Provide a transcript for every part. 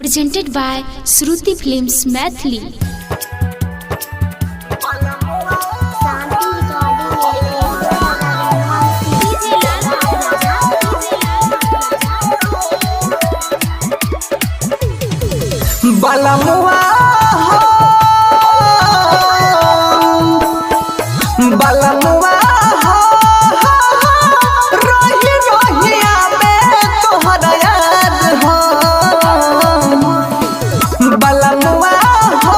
Presented by Shruti Films Maithili. बलमुआ हो बलमुआ हो रोही रोहिया में तोहरा याद हो बलमुआ हो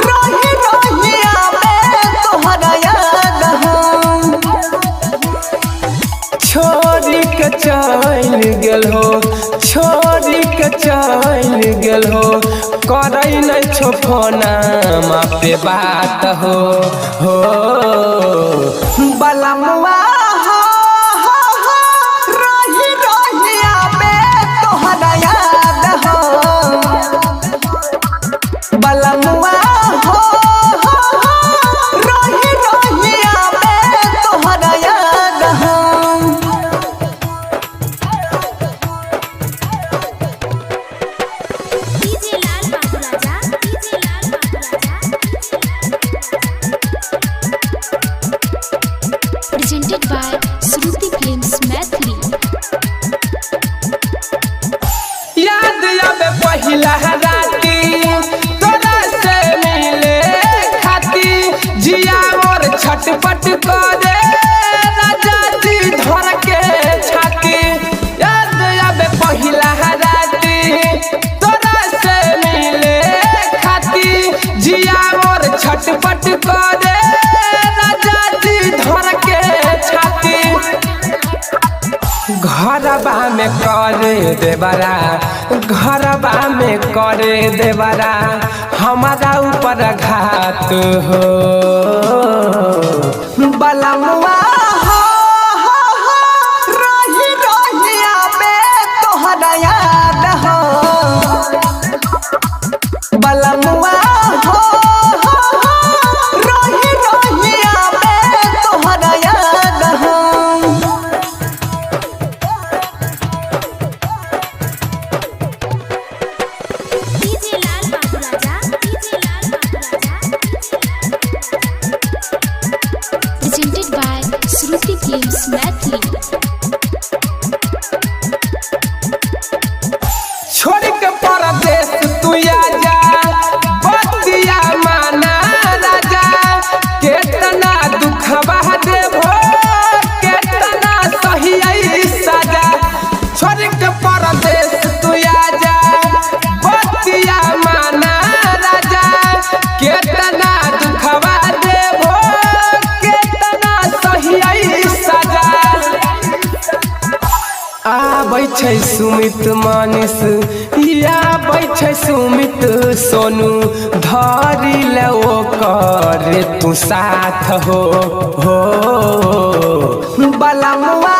रोही रोहिया में तोहरा याद हो छोरी के चल गेल हो छोरी के चल गेल हो करई नहीं छो फोना पे बात हो बलमुआ हो रोही रोहिया में तोहरा याद हो बलमुआ हो रोही रोहिया में तोहरा याद हो Presented by Shruti Films Maithili. याद आवे पहिला राती तोरा से मिले खाती जिया और छटपट करे राजा जी धर के छाती याद आवे पहिला राती तोरा से मिले खाती जिया और छटपट करे राजा जी धर के छाती घरबा में करे देवरा घरबा में करे देवरा हमारा ऊपर घात हो बलमुआ हो रोही रोहिया में तोहरा याद हो बलमुआ हो रोही रोहिया में तोहरा याद हो Presented by Shruti Films Maithili. छोड़ के परदेश तू आजा बतिया माना राजा केतना दुखबा देबो केतना सही सजा छोड़ के परदेश तू आजा बतिया माना राजा केतना दुखबा देबो केतना सही सजा आबै छै सुमित मानिस आबै छै सुमित सोनू धरी ले ओकर तू साथ हो बलमुआ